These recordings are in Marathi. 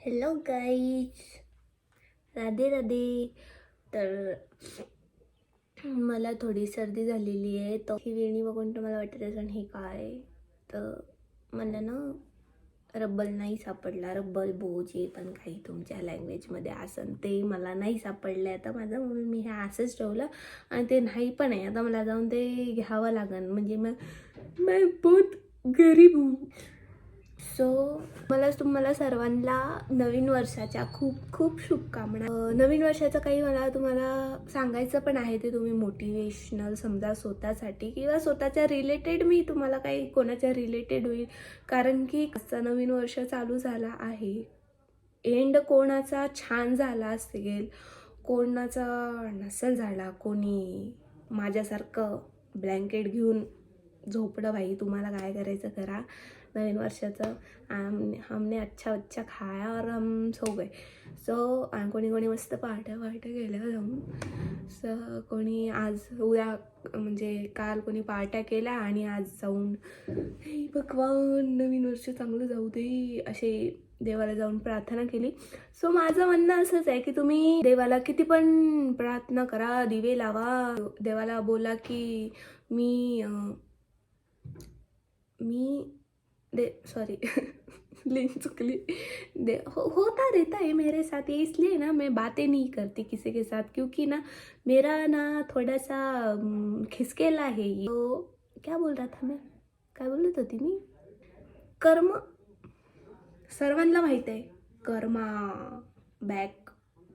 Hello guys, Radhe Radhe. तर मला थोडी सर्दी झालेली आहे. तर ही वेणी बघून तुम्हाला वाटत असेल हे काय. तर मला ना रब्बल नाही सापडला. रब्बल जे पण काही तुमच्या लँग्वेजमध्ये असन ते मला नाही सापडलं आता माझं, म्हणून मी हे असंच ठेवलं. आणि ते नाही पण आहे, आता मला जाऊन ते घ्यावं लागेल. म्हणजे मैं बहुत गरीब हूँ. सो तुम्हाला सर्वांना नवीन वर्षाच्या खूप खूप शुभकामना. नवीन वर्षाचं काही मला तुम्हाला सांगायचं पण आहे, ते तुम्ही मोटिवेशनल समजा स्वतःसाठी किंवा स्वतःच्या रिलेटेड. मी तुम्हाला काही कोणाच्या रिलेटेड होईल, कारण की कसं नवीन वर्ष चालू झाला आहे. एंड कोणाचा छान झाला असेल, कोणाचा नसेल झाला. कोणी माझ्यासारखं ब्लँकेट घेऊन झोपडं. भाई तुम्हाला काय करायचं करा. नवीन वर्षाचं हमने अच्छा खाया और हम सो गए. सो आणि कोणी मस्त पार्ट्या गेल्या जाऊन. कोणी आज उद्या म्हणजे काल कोणी पार्ट्या केल्या आणि आज जाऊन हे भगवान नवीन वर्ष चांगलं जाऊ दे असे देवाला जाऊन प्रार्थना केली. सो माझं म्हणणं असंच आहे की तुम्ही देवाला किती पण प्रार्थना करा, दिवे लावा, देवाला बोला की मी सॉरी लिंक चुकली. होता रहता है मेरे साथ ये, इसलिए ना मैं बातें नहीं करती किसी के साथ, क्योंकि ना मेरा ना थोड़ा सा खिसकेला है ये. तो क्या बोल रहा था मैं, काय बोलत होती मी. कर्म सर्वांना माहित आहे. Karma back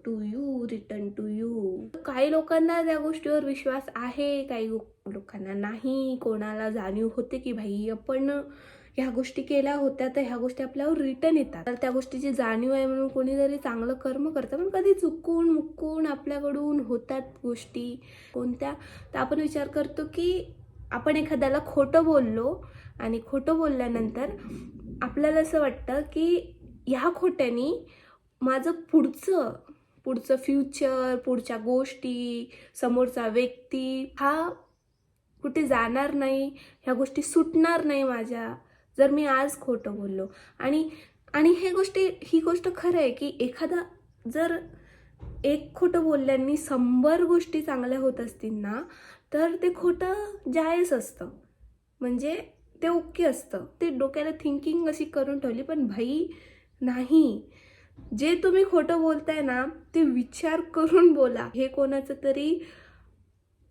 to you, return to you. काही लोकांना त्या गोष्टीवर विश्वास आहे, काही लोकांना नाही. कोणाला जाणीव होते की भाई आपण ह्या गोष्टी केल्या होत्या तर ह्या गोष्टी आपल्यावर रिटर्न येतात. तर त्या गोष्टीची जाणीव आहे म्हणून कोणीतरी चांगलं कर्म करतं, पण कधी चुकून मुकून आपल्याकडून होतात गोष्टी कोणत्या. तर आपण विचार करतो की आपण एखाद्याला खोटं बोललो आणि खोटं बोलल्यानंतर आपल्याला असं वाटतं की ह्या खोट्यानी माझं पुढचं फ्युचर, पुढच्या गोष्टी, समोरचा व्यक्ती हा कुठे जाणार नाही, ह्या गोष्टी सुटणार नाही माझ्या, जर मी आज खोटं बोललो. आणि ही गोष्ट खरं आहे की एखादा जर एक खोटं बोलल्याने 100 गोष्टी चांगल्या होत असतील ना, तर ते खोटं जायज असतं, म्हणजे ते ओके असतं. ते डोक्याला थिंकिंग अशी करून ठेवली. पण भाई नाही, जे तुम्ही खोटं बोलताय ना ते विचार करून बोला. हे कोणाचं तरी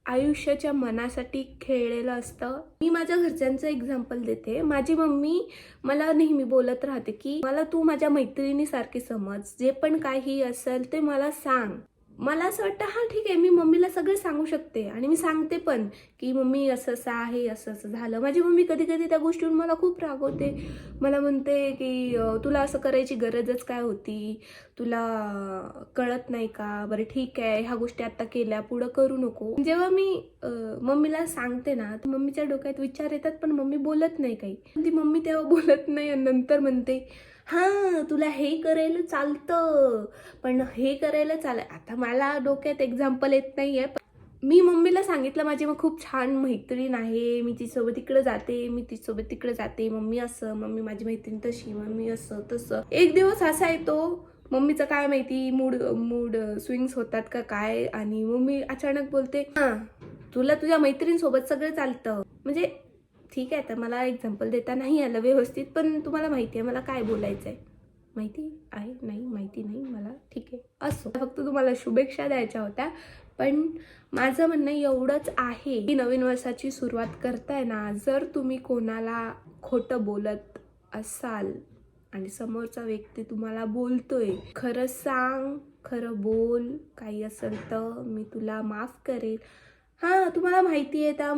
आयुष्याच्या मनासाठी खेळलेलं असतं. मी माझ्या घरच्यांचं एक्झाम्पल देते. माझी मम्मी मला नेहमी बोलत राहते की मला तू माझ्या मैत्रिणीसारखी समज, जे पण काही असेल ते मला सांग. मला असं वाटतं हां ठीक आहे, मी मम्मीला सगळं सांगू शकते आणि मी सांगते पण की मम्मी असं असं आहे, असं असं झालं. माझी मम्मी कधी कधी त्या गोष्टीवर मला खूप रागवते. मला म्हणते की तुला असं करायची गरजच काय होती, तुला कळत नाही का, बरं ठीक आहे ह्या गोष्टी आता केल्या, पुढं करू नको. जेव्हा मी मम्मीला सांगते ना तर मम्मीच्या डोक्यात विचार येतात, पण मम्मी बोलत नाही काही. ती मम्मी तेव्हा बोलत नाही आणि नंतर म्हणते हां तुला हे करायला चालतं, पण हे करायला आता मला डोक्यात एक्झाम्पल येत नाहीये. मी मम्मीला सांगितलं माझी मग खूप छान मैत्रीण आहे, मी तिच्यासोबत इकडे जाते, मी तिच्यासोबत तिकडे जाते, मम्मी असं, मम्मी माझी मैत्रीण तशी, मम्मी असं तसं. एक दिवस असा येतो, मम्मीचं काय माहिती मूड स्विंग्स होतात का काय, आणि मम्मी अचानक बोलते हां तुला तुझ्या मैत्रिणीसोबत सगळं चालतं. म्हणजे ठीक आहे, तर मला एक्झाम्पल देता नाही आलं व्यवस्थित, पण तुम्हाला माहिती आहे मला काय बोलायचं आहे. माहिती आहे नाही, माहिती नाही मला, ठीक आहे असो. फक्त तुम्हाला शुभेच्छा द्यायच्या होत्या. पण माझं म्हणणं एवढंच आहे की नवीन वर्षाची सुरुवात करताय ना, जर तुम्ही कोणाला खोटं बोलत असाल आणि समोरचा व्यक्ती तुम्हाला बोलतोय, खरं सांग, खरं बोल, काही असेल तर मी तुला माफ करेल. हां तुम्हाला माहिती आहे त्या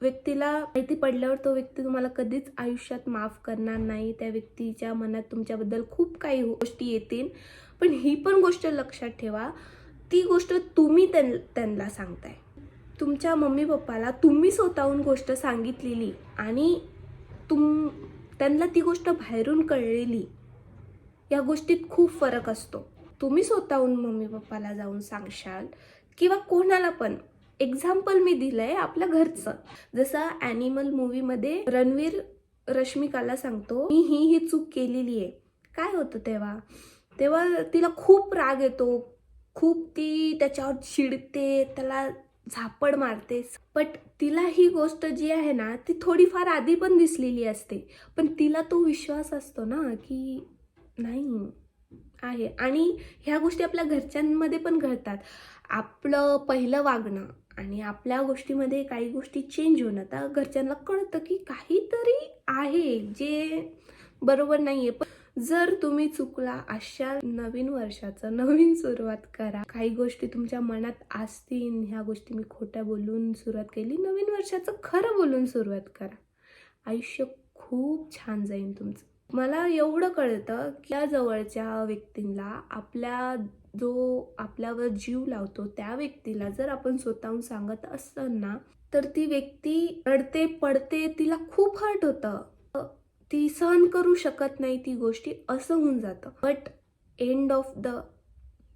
व्यक्तीला माहिती पडल्यावर तो व्यक्ती तुम्हाला कधीच आयुष्यात माफ करणार नाही. त्या व्यक्तीच्या मनात तुमच्याबद्दल खूप काही गोष्टी येतील, पण ही पण गोष्ट लक्षात ठेवा, ती गोष्ट तुम्ही त्यांना सांगताय. तुमच्या मम्मी पप्पाला तुम्ही स्वतःहून गोष्ट सांगितलेली आणि त्यांना ती गोष्ट बाहेरून कळलेली, या गोष्टीत खूप फरक असतो. तुम्ही स्वतःहून मम्मी पप्पाला जाऊन सांगशाल किंवा कोणाला पण. एक्झाम्पल मी दिलंय आपल्या घरचं. जसं ॲनिमल मूवीमध्ये रणवीर रश्मिकाला सांगतो मी ही चूक केलेली आहे. काय होतं तेव्हा तेव्हा तिला खूप राग येतो, खूप ती त्याच्यावर चिडते, त्याला झापड मारते. बट तिला ही गोष्ट जी आहे ना ती थोडीफार आधी पण दिसलेली असते, पण तिला तो विश्वास असतो ना की नाही आहे. आणि ह्या गोष्टी आपल्या घरच्यांमध्ये पण घडतात. आपलं पहिलं वागणं आणि आपल्या गोष्टीमध्ये काही गोष्टी चेंज होणं, तर घरच्यांना कळतं की काहीतरी आहे जे बरोबर नाहीये. पण जर तुम्ही चुकला, अशा नवीन वर्षाचं नवीन सुरुवात करा. काही गोष्टी तुमच्या मनात असतील, ह्या गोष्टी मी खोट्या बोलून सुरुवात केली, नवीन वर्षाचं खरं बोलून सुरुवात करा. आयुष्य खूप छान जाईल तुमचं. मला एवढं कळतं की या जवळच्या व्यक्तींना, जो आपल्यावर जीव लावतो त्या व्यक्तीला जर आपण स्वतःहून सांगत असेल ना, तर ती व्यक्ती रडते, पडते, तिला खूप हर्ट होतं. ती सहन करू शकत नाही ती गोष्टी, असं होऊन जातं. बट एंड ऑफ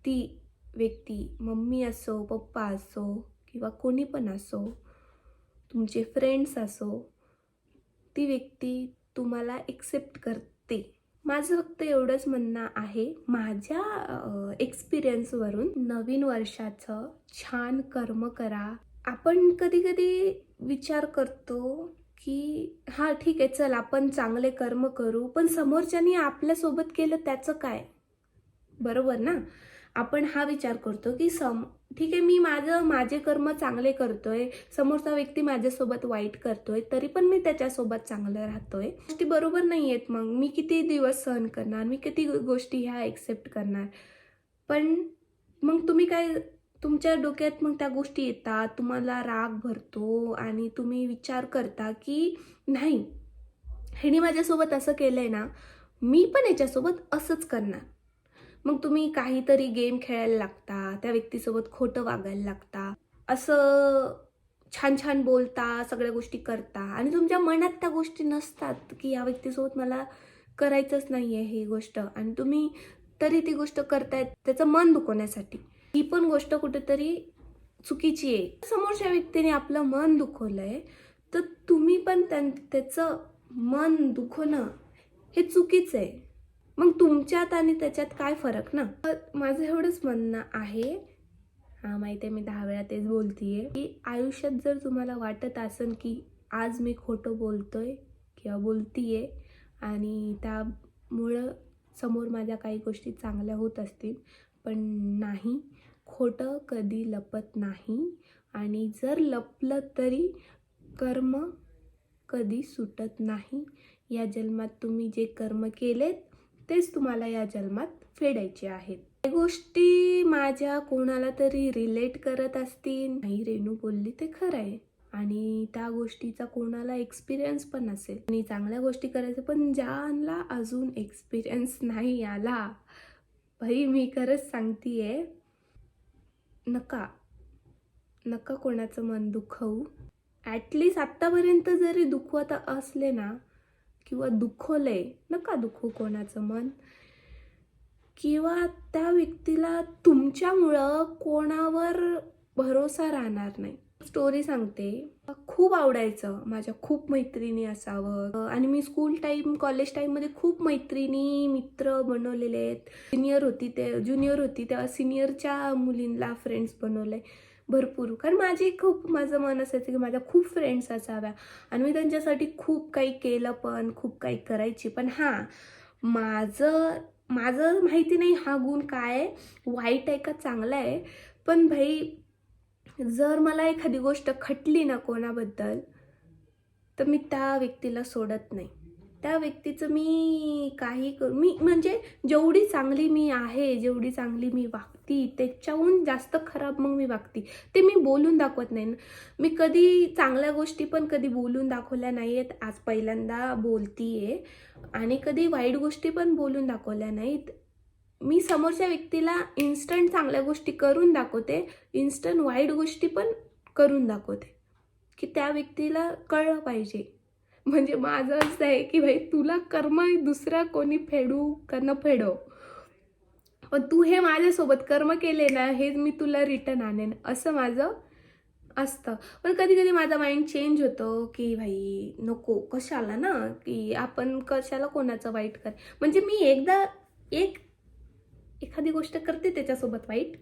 ती व्यक्ती, मम्मी असो, पप्पा असो किंवा कोणी पण असो, तुमचे फ्रेंड्स असो, ती व्यक्ती तुम्हाला एक्सेप्ट करते. माझं फक्त एवढंच म्हणणं आहे, माझ्या एक्सपिरियन्सवरून, नवीन वर्षाचं छान कर्म करा. आपण कधी कधी विचार करतो की हां ठीक आहे, चल आपण चांगले कर्म करू, पण समोरच्यानी आपल्यासोबत केलं त्याचं काय? बरोबर ना? आपण हा विचार करतो की ठीक आहे, मी माझे कर्म चांगले करतोय, समोरचा व्यक्ती माझ्यासोबत वाईट करतोय, तरी पण मी त्याच्यासोबत चांगलं राहतोय. गोष्टी बरोबर नाही आहेत, मग मी किती दिवस सहन करणार, मी किती गोष्टी ह्या एक्सेप्ट करणार. पण मग तुम्ही काय, तुमच्या डोक्यात मग त्या गोष्टी येतात, तुम्हाला राग भरतो आणि तुम्ही विचार करता की नाही, ह्याने माझ्यासोबत असं केलंय ना, मी पण याच्यासोबत असंच करणार. मग तुम्ही काहीतरी गेम खेळायला लागता, त्या व्यक्तीसोबत खोटं वागायला लागता, असं छान छान बोलता, सगळ्या गोष्टी करता आणि तुमच्या मनात त्या गोष्टी नसतात की या व्यक्तीसोबत मला करायचंच नाहीये ही गोष्ट, आणि तुम्ही तरी ती गोष्ट करतायत त्याचं मन दुखवण्यासाठी. ही पण गोष्ट कुठेतरी चुकीची आहे. समोरच्या व्यक्तीने आपलं मन दुखवलंय, तर तुम्ही पण त्याचं मन दुखवणं हे चुकीचं आहे. मग तुमच्यात आणि त्याच्यात काय फरक ना? माझं एवढंच म्हणणं आहे, हा माहिती आहे मी 10 वेळा तेच बोलतीये, की आयुष्यात जर तुम्हाला वाटत असेल की आज मी खोटं बोलतोय किंवा बोलतीये आणि त्यामुळं समोर माझ्या काही गोष्टी चांगल्या होत असतील, पण नाही, खोटं कधी लपत नाही. आणि जर लपलं तरी कर्म कधी सुटत नाही. या जन्मात तुम्ही जे कर्म केलेत तेच तुम्हाला या जन्मात फेडायचे आहेत. या गोष्टी माझ्या कोणाला तरी रिलेट करत असतील, नाही रेणू बोलली ते खरं आहे, आणि त्या गोष्टीचा कोणाला एक्सपिरियन्स पण असेल, आणि चांगल्या गोष्टी करायचं, पण ज्याला अजून एक्सपिरियन्स नाही आला, भाई मी खरंच सांगतीये, नका नका कोणाचं मन दुखवू. ॲटलिस्ट आत्तापर्यंत जरी दुखवत असले ना किंवा दुखवलंय, नका दुखवू कोणाचं मन. किंवा त्या व्यक्तीला तुमच्यामुळं कोणावर भरोसा राहणार नाही. स्टोरी सांगते, खूप आवडायचं माझ्या खूप मैत्रिणी असावं, आणि मी स्कूल टाईम कॉलेज टाईममध्ये खूप मैत्रिणी मित्र बनवलेले आहेत. ज्युनियर होती तेव्हा सिनियरच्या मुलींना फ्रेंड्स बनवले भरपूर, कारण माझं मन असायचं की माझ्या खूप फ्रेंड्स असाव्या, आणि मी त्यांच्यासाठी खूप काही केलं पण, खूप काही करायची. पण हां, माझं माहिती नाही हा गुण काय आहे, वाईट आहे का चांगला आहे, पण भाई जर मला एखादी गोष्ट खटली ना कोणाबद्दल, तर मी त्या व्यक्तीला सोडत नाही. त्या व्यक्तीचं मी काही करू, मी म्हणजे जेवढी चांगली मी आहे, जेवढी चांगली मी वागती, त्याच्याहून जास्त खराब मग मी वागती. ते मी बोलून दाखवत नाही. मी कधी चांगल्या गोष्टी पण कधी बोलून दाखवल्या नाही आहेत, आज पहिल्यांदा बोलतीये, आणि कधी वाईट गोष्टी पण बोलून दाखवल्या नाहीत. मी समोरच्या व्यक्तीला इन्स्टंट चांगल्या गोष्टी करून दाखवते, इन्स्टंट वाईट गोष्टी पण करून दाखवते, की त्या व्यक्तीला कळलं पाहिजे. म्हणजे माझं असं आहे की भाई तुला कर्म दुसरा कोणी फेडू का न फेडो, पण तू हे माझ्यासोबत कर्म केले ना, हे मी तुला रिटर्न आणेन, असं माझं असतं. पण कधी कधी माझा माइंड चेंज होतो की भाई नको, कशाला ना, की आपण कशाला कोणाचं वाईट कर. म्हणजे मी एक एखादी गोष्ट करते त्याच्यासोबत वाईट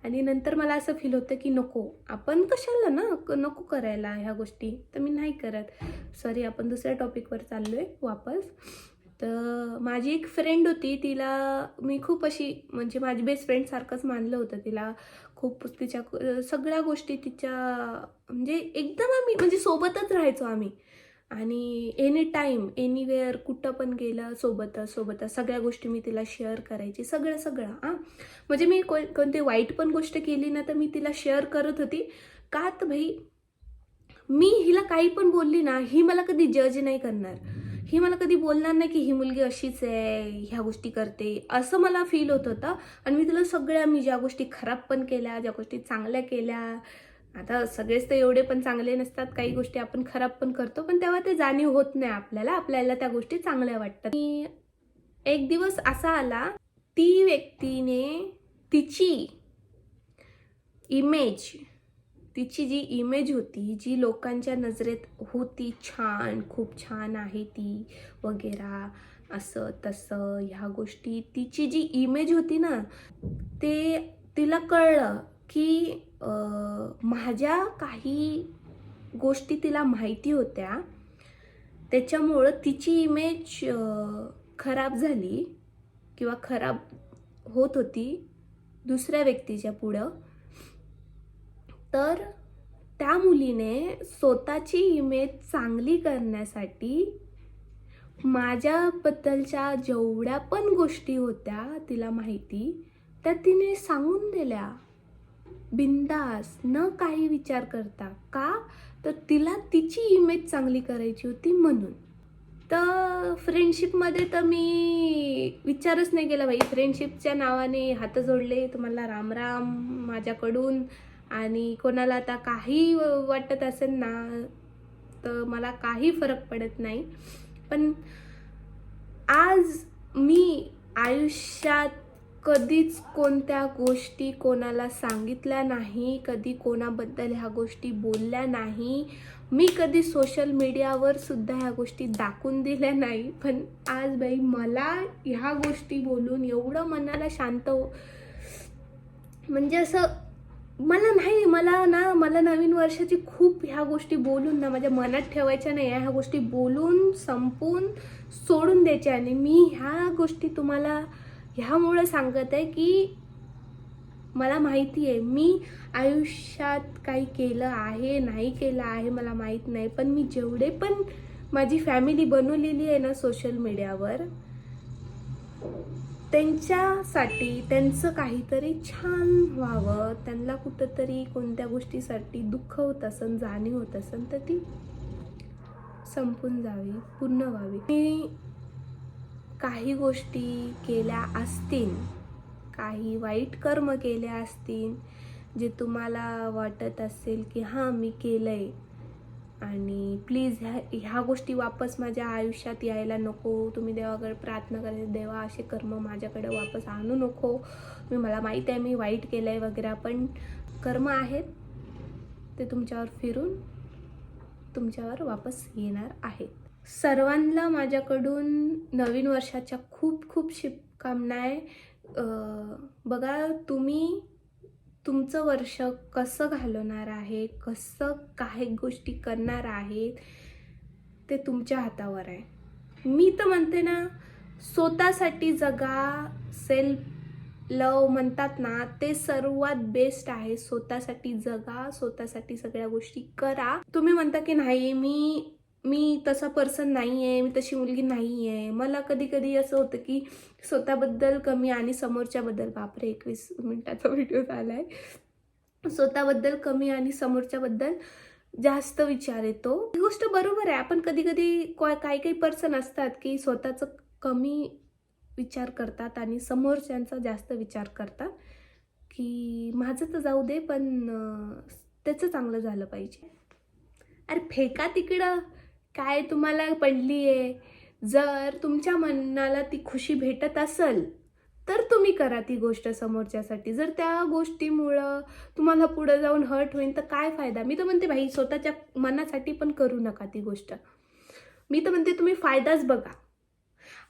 आणि नंतर मला असं फील होतं की नको, आपण कशाला ना नको करायला ह्या गोष्टी, तर मी नाही करत. सॉरी, आपण दुसऱ्या टॉपिकवर चाललो आहे वापस. तर माझी एक फ्रेंड होती, तिला मी खूप अशी म्हणजे माझी बेस्ट फ्रेंडसारखंच मानलं होतं. तिला खूप तिच्या सगळ्या गोष्टी तिच्या म्हणजे एकदम आम्ही म्हणजे सोबतच राहायचो आम्ही आणि एनी टाईम एनीवेअर कुठं पण गेलं सोबतच सगळ्या गोष्टी मी तिला शेअर करायची, सगळं हां. म्हणजे मी कोणती वाईट पण गोष्ट केली ना तर मी तिला शेअर करत होती. का तर भाई मी हिला काही पण बोलली ना, ही मला कधी जज नाही करणार. ही मला कधी बोलणार नाही की ही मुलगी अशीच आहे, ह्या गोष्टी करते, असं मला फील होत होतं. आणि मी तिला मी ज्या गोष्टी खराब पण केल्या, ज्या गोष्टी चांगल्या केल्या, आता सगळेच तर एवढे पण चांगले नसतात, काही गोष्टी आपण खराब पण करतो, पण तेव्हा ते जाणीव होत नाही आपल्याला त्या गोष्टी चांगल्या वाटतात. आणि एक दिवस असा आला, ती व्यक्तीने तिची इमेज तिची जी इमेज होती, जी लोकांच्या नजरेत होती छान, खूप छान आहे ती वगैरे, असं तसं ह्या गोष्टी, तिची जी इमेज होती ना, ते तिला कळलं की माझ्या काही गोष्टी तिला माहिती होत्या, त्याच्यामुळं तिची इमेज खराब झाली किंवा खराब होत होती दुसऱ्या व्यक्तीच्या पुढं. तर त्या मुलीने स्वतःची इमेज चांगली करण्यासाठी माझ्याबद्दलच्या जेवढ्या पण गोष्टी होत्या तिला माहिती, त्या तिने सांगून दिल्या बिंदास, न काही विचार करता. का तर तिला तिची इमेज चांगली करायची होती म्हणून. तर फ्रेंडशिपमध्ये तर मी विचारच नाही केला बाई. फ्रेंडशिपच्या नावाने हात जोडले, तुम्हाला राम राम माझ्याकडून. आणि कोणाला आता काही वाटत असेल ना तर मला काही फरक पडत नाही. पण आज मी आयुष्यात कधीच कोणत्या गोष्टी कोणाला सांगितल्या नाही, कधी कोणाबद्दल ह्या गोष्टी बोलल्या नाही. मी कधी सोशल मीडियावर सुद्धा ह्या गोष्टी दाखवून दिल्या नाही. पण आज बाई मला ह्या गोष्टी बोलून एवढं मनाला शांत म्हणजे असं मला नवीन वर्षाची खूप ह्या गोष्टी बोलून ना माझ्या मनात ठेवायच्या नाही. ह्या गोष्टी बोलून संपून सोडून द्यायच्या. आणि मी ह्या गोष्टी तुम्हाला ह्यामुळं सांगत आहे की मला माहिती आहे मी आयुष्यात काही केलं आहे, नाही केलं आहे मला माहीत नाही. पण मी जेवढे पण माझी फॅमिली बनवलेली आहे ना सोशल मीडियावर, त्यांच्यासाठी त्यांचं काहीतरी छान व्हावं, त्यांना कुठंतरी कोणत्या गोष्टीसाठी दुःख होत असेल, जाणीव होत असेल, तर ती संपून जावी, पूर्ण व्हावी. मी काही गोष्टी केल्या असतील, काही वाईट कर्म केले असतील, जे तुम्हाला वाटत असेल की हां मी केलंय आणि प्लीज ह्या गोष्टी वापस माझ्या आयुष्यात यायला नको. तुम्ही देवाकडे प्रार्थना करायची, देवा असे कर्म माझ्याकडे वापस आणू नको. मला माहीत आहे मी वाईट केलं आहे वगैरे, पण कर्म आहेत ते तुमच्यावर फिरून तुमच्यावर वापस येणार आहेत. सर्वांना माझ्याकडून नवीन वर्षाच्या खूप खूप शुभकामना आहे. बघा तुम्ही तुमचं वर्ष कसं घालवणार आहे, कसं काही गोष्टी करणार आहेत, ते तुमच्या हातावर आहे. मी तर म्हणते ना, स्वतःसाठी जगा, सेल्फ लव म्हणतात ना, ते सर्वात बेस्ट आहे. स्वतःसाठी जगा, स्वतःसाठी सगळ्या गोष्टी करा. तुम्ही म्हणता की नाही मी तसा पर्सन नाही आहे, मी तशी मुलगी नाही आहे. मला कधी कधी असं होतं की स्वतःबद्दल कमी आणि समोरच्याबद्दल, बापरे 21 मिनिटाचा व्हिडिओ झाला आहे, स्वतःबद्दल कमी आणि समोरच्याबद्दल जास्त विचार येतो. ही गोष्ट बरोबर आहे. आपण कधी कधी काही पर्सन असतात की स्वतःचं कमी विचार करतात आणि समोरच्यांचा जास्त विचार करतात की माझं तर जाऊ दे पण त्याचं चांगलं झालं पाहिजे. अरे फेका तिकडं, काय तुम्हाला पडली आहे. जर तुमच्या मनाला ती खुशी भेटत असेल तर तुम्ही करा ती गोष्ट समोरच्यासाठी. जर त्या गोष्टीमुळं तुम्हाला पुढे जाऊन हर्ट होईल तर काय फायदा. मी तर म्हणते भाई स्वतःच्या मनासाठी पण करू नका ती गोष्ट. मी तर म्हणते तुम्ही फायदाच बघा.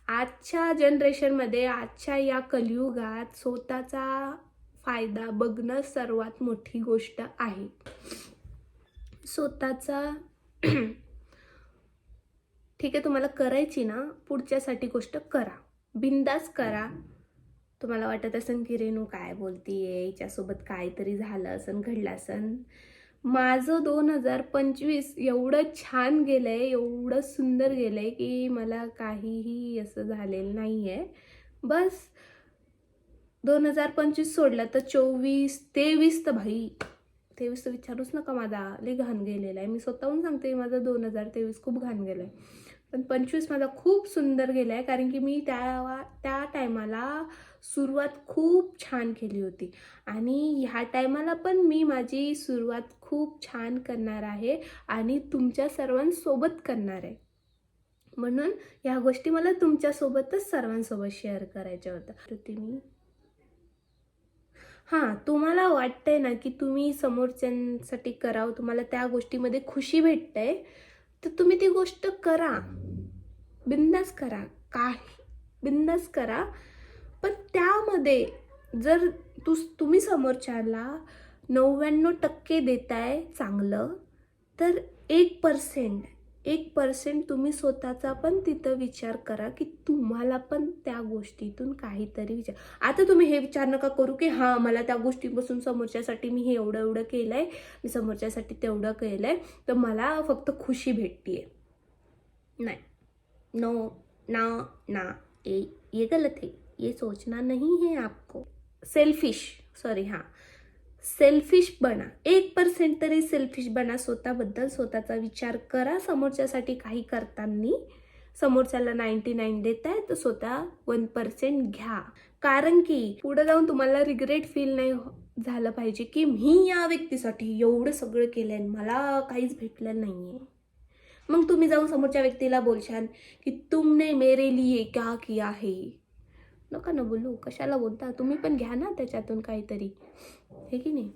आजच्या जनरेशनमध्ये, आजच्या या कलियुगात स्वतःचा फायदा बघणं सर्वात मोठी गोष्ट आहे. स्वतःचा ठीक आहे, तुम्हाला करायची ना, पुढच्यासाठी गोष्ट करा, बिंदास करा. तुम्हाला वाटत असेल की रेणू काय बोलतीये, हिच्यासोबत काहीतरी झालं असन, घडलं असन. माझं 2025 एवढं छान गेलंय, एवढं सुंदर गेलंय की मला काहीही असं झालेलं नाहीये. बस 2025 सोडलं तर 24, 23 तर भाई 23 तर विचारूच नका, माझा लई घाण गेलेला आहे. मी स्वतःहून सांगते, माझं 2023 खूप घाण गेलं आहे. पण 25 माझा खूप सुंदर गेला आहे, कारण की मी त्या टायमाला सुरुवात खूप छान केली होती. आणि ह्या टायमाला पण मी माझी सुरुवात खूप छान करणार आहे आणि तुमच्या सर्वांसोबत करणार आहे. म्हणून ह्या गोष्टी मला तुमच्यासोबतच सर्वांसोबत शेअर करायच्या होत्या. तर तुम्ही तुम्हाला वाटतंय ना की तुम्ही समोरच्यांसाठी करावं, तुम्हाला त्या गोष्टीमध्ये खुशी भेटते, तर तुम्ही ती गोष्ट करा, बिंदास करा, बिंदास करा. पण त्यामध्ये जर तुम्ही समोरच्याला 99% देताय चांगलं, तर 1% तुम्ही स्वतःचा पण तिथं विचार करा की तुम्हाला पण त्या गोष्टीतून काहीतरी विचार. आता तुम्ही हे विचार नका करू की मला त्या गोष्टीपासून समोरच्यासाठी मी हे एवढं केलंय, मी समोरच्यासाठी तेवढं केलंय, तर मला फक्त खुशी भेटतीये. नहीं, नो, ना ना, ये गलत है, ये सोचना नहीं है आपको. सेल्फिश बना, 1% तरी सेल्फिश बना. स्वतःबद्दल स्वतःचा विचार करा. समोरच्यासाठी काही करताना समोरच्याला 99 देताय, तर स्वतः 1% घ्या. कारण की पुढे जाऊन तुम्हाला रिग्रेट फील नाही झालं पाहिजे की मी या व्यक्तीसाठी एवढं सगळं केलंय, मला काहीच भेटलं नाहीये. मग तुम्ही जाऊन समोरच्या व्यक्तीला बोलशाल की तुमने मेरे लिए क्या किया है. नका ना बोलू, कशाला बोलता, तुम्ही पण घ्या ना त्याच्यातून काहीतरी, हे की नाही.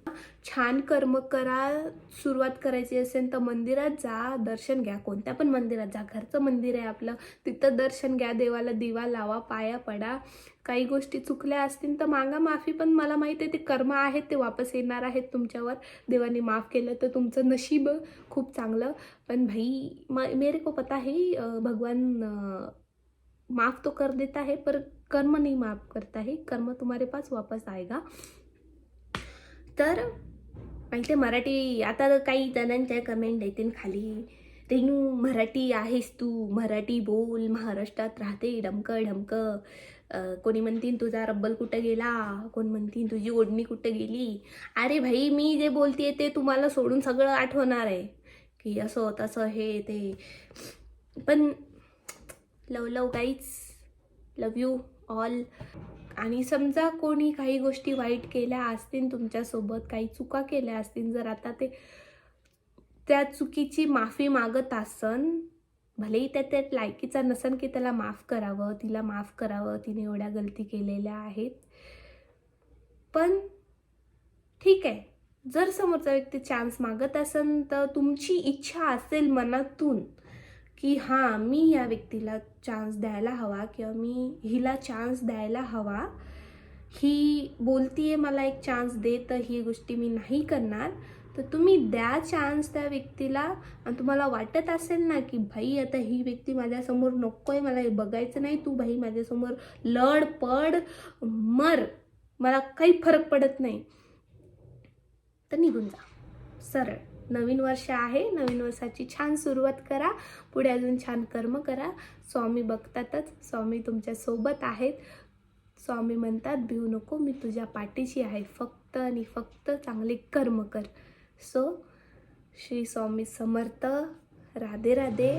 छान कर्म करा. सुरुवात करायची असेल तर मंदिरात जा, दर्शन घ्या, कोणत्या पण मंदिरात जा, घरचं मंदिर आहे आपलं, तिथं दर्शन घ्या, देवाला दिवा लावा, पाया पडा. काही गोष्टी चुकल्या असतील तर मागा माफी, पण मला माहिती आहे ते कर्म आहेत, ते वापस येणार आहेत तुमच्यावर. देवाने माफ केलं तर तुमचं नशीब खूप चांगलं. पण भाई मेरे को पता है भगवान माफ तो कर देता है, पर कर्म नहीं माफ करता है. कर्म तुम्हारे पास वापस आएगा. तर माहिती मराठी, आता काही जणांच्या कमेंट येतील खाली, रेणू मराठी आहेस तू, मराठी बोल, महाराष्ट्रात राहते, ढमकं. कोणी म्हणतील तुझा रब्बल कुठं गेला, कोण म्हणतील तुझी ओढणी कुठं गेली. अरे भाई, मी जे बोलते ते तुम्हाला सोडून सगळं आठवणार आहे की असं तसं हे ते. पण लव गाईज, लव यू ऑल. आणि समजा कोणी काही गोष्टी वाईट केल्या असतील तुमच्यासोबत, काही चुका केल्या असतील, जर आता ते त्या चुकीची माफी मागत असन, भलेही त्या लायकीचा नसन की त्याला माफ करावं, तिला माफ करावं, तिने एवढ्या गलती केलेल्या आहेत, पण ठीक आहे, जर समोरचा व्यक्ती चान्स मागत असन तर तुमची इच्छा असेल मनातून की मी या व्यक्तीला चान्स द्यायला हवा किंवा मी हिला चान्स द्यायला हवा, ही बोलतीये मला एक चान्स दे, तर ही गोष्टी मी नाही करणार, तर तुम्ही द्या चान्स त्या व्यक्तीला. आणि तुम्हाला वाटत असेल ना की भाई आता ही व्यक्ती माझ्यासमोर नकोय, मला हे बघायचं नाही, तू भाई माझ्यासमोर लढ पड मर, मला काही फरक पडत नाही, तर निघून जा सरळ. नवीन वर्ष आहे, नवीन वर्षाची छान सुरुवात करा, पुढे अजून छान कर्म करा. स्वामी बघतातच, स्वामी तुमच्या सोबत आहेत. स्वामी म्हणतात भिवू नको, मी तुझ्या पाठीशी आहे, फक्त आणि फक्त चांगले कर्म कर. सो श्री स्वामी समर्थ. राधे राधे.